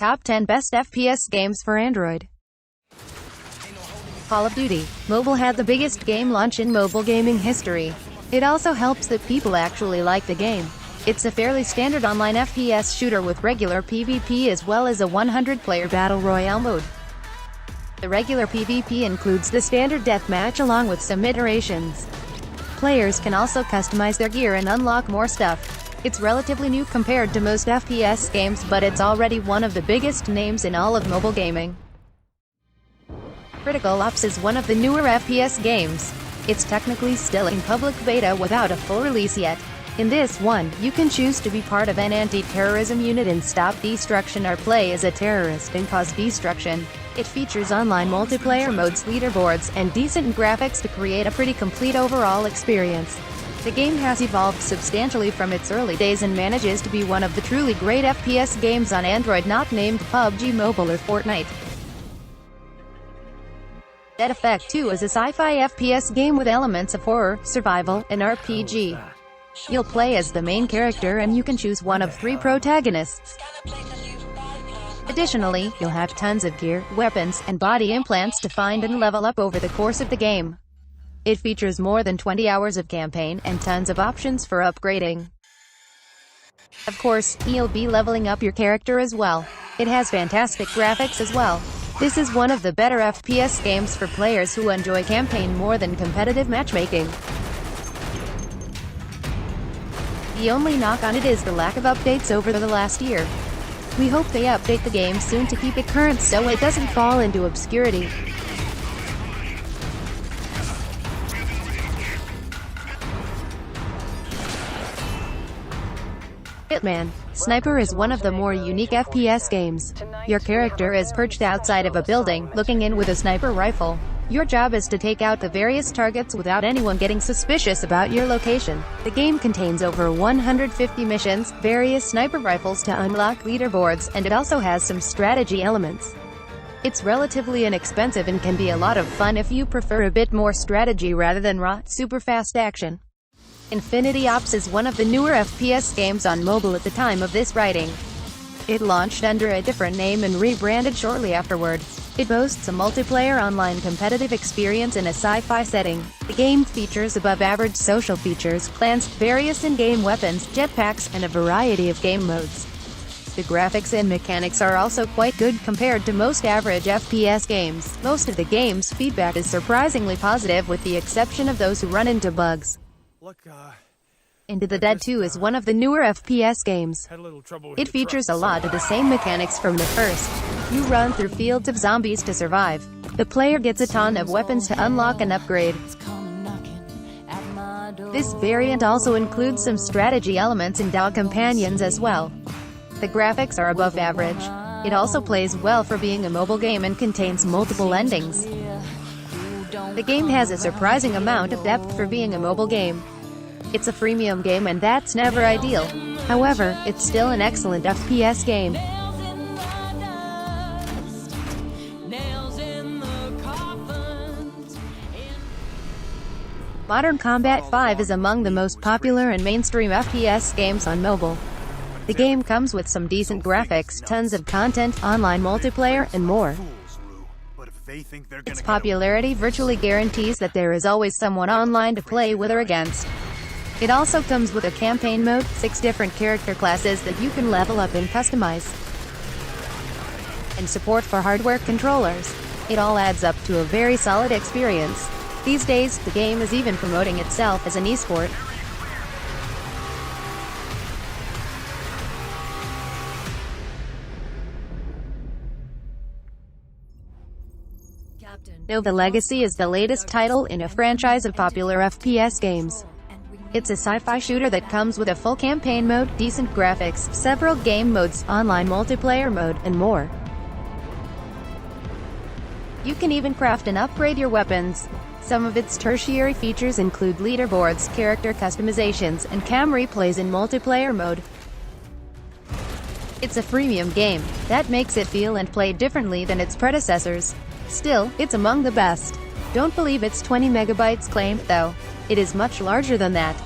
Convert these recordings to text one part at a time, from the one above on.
Top 10 Best FPS Games for Android. Call of Duty Mobile had the biggest game launch in mobile gaming history. It also helps that people actually like the game. It's a fairly standard online FPS shooter with regular PvP as well as a 100-player Battle Royale mode. The regular PvP includes the standard deathmatch along with some iterations. Players can also customize their gear and unlock more stuff. It's relatively new compared to most FPS games, but it's already one of the biggest names in all of mobile gaming. Critical Ops is one of the newer FPS games. It's technically still in public beta without a full release yet. In this one, you can choose to be part of an anti-terrorism unit and stop destruction or play as a terrorist and cause destruction. It features online multiplayer modes, leaderboards, and decent graphics to create a pretty complete overall experience. The game has evolved substantially from its early days and manages to be one of the truly great FPS games on Android not named PUBG Mobile or Fortnite. Dead Effect 2 is a sci-fi FPS game with elements of horror, survival, and RPG. You'll play as the main character and you can choose one of 3 protagonists. Additionally, you'll have tons of gear, weapons, and body implants to find and level up over the course of the game. It features more than 20 hours of campaign and tons of options for upgrading. Of course, you'll be leveling up your character as well. It has fantastic graphics as well. This is one of the better FPS games for players who enjoy campaign more than competitive matchmaking. The only knock on it is the lack of updates over the last year. We hope they update the game soon to keep it current so it doesn't fall into obscurity. Hitman Sniper is one of the more unique FPS games. Your character is perched outside of a building, looking in with a sniper rifle. Your job is to take out the various targets without anyone getting suspicious about your location. The game contains over 150 missions, various sniper rifles to unlock leaderboards, and it also has some strategy elements. It's relatively inexpensive and can be a lot of fun if you prefer a bit more strategy rather than raw, super fast action. Infinity Ops is one of the newer FPS games on mobile at the time of this writing. It launched under a different name and rebranded shortly afterward. It boasts a multiplayer online competitive experience in a sci-fi setting. The game features above-average social features, clans, various in-game weapons, jetpacks, and a variety of game modes. The graphics and mechanics are also quite good compared to most average FPS games. Most of the game's feedback is surprisingly positive with the exception of those who run into bugs. Into the Dead 2 is one of the newer FPS games. It features a lot of the same mechanics from the first. You run through fields of zombies to survive. The player gets a ton of weapons to unlock and upgrade. This variant also includes some strategy elements and dog companions as well. The graphics are above average. It also plays well for being a mobile game and contains multiple endings. The game has a surprising amount of depth for being a mobile game. It's a freemium game and that's never ideal. However, it's still an excellent FPS game. Modern Combat 5 is among the most popular and mainstream FPS games on mobile. The game comes with some decent graphics, tons of content, online multiplayer, and more. Its popularity virtually guarantees that there is always someone online to play with or against. It also comes with a campaign mode, 6 different character classes that you can level up and customize, and support for hardware controllers. It all adds up to a very solid experience. These days, the game is even promoting itself as an esport. Nova Legacy is the latest title in a franchise of popular FPS games. It's a sci-fi shooter that comes with a full campaign mode, decent graphics, several game modes, online multiplayer mode, and more. You can even craft and upgrade your weapons. Some of its tertiary features include leaderboards, character customizations, and cam replays in multiplayer mode. It's a freemium game. That makes it feel and play differently than its predecessors. Still, it's among the best. Don't believe its 20 megabytes claim, though. It is much larger than that.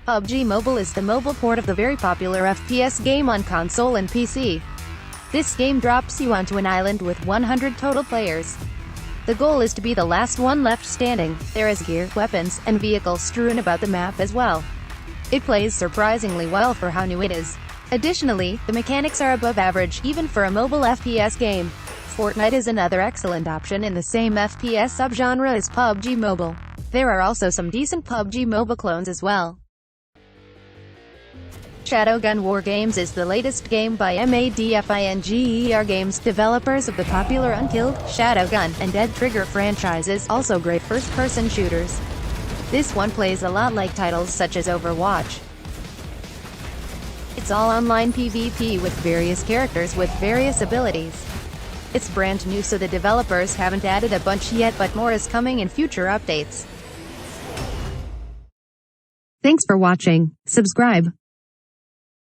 PUBG Mobile is the mobile port of the very popular FPS game on console and PC. This game drops you onto an island with 100 total players. The goal is to be the last one left standing. There is gear, weapons, and vehicles strewn about the map as well. It plays surprisingly well for how new it is. Additionally, the mechanics are above average, even for a mobile FPS game. Fortnite is another excellent option in the same FPS subgenre as PUBG Mobile. There are also some decent PUBG Mobile clones as well. Shadowgun War Games is the latest game by MADFINGER Games, developers of the popular Untitled, Shadowgun, and Dead Trigger franchises, also great first-person shooters. This one plays a lot like titles such as Overwatch. It's all online PvP with various characters with various abilities. It's brand new, so the developers haven't added a bunch yet, but more is coming in future updates. Thanks for watching. Subscribe.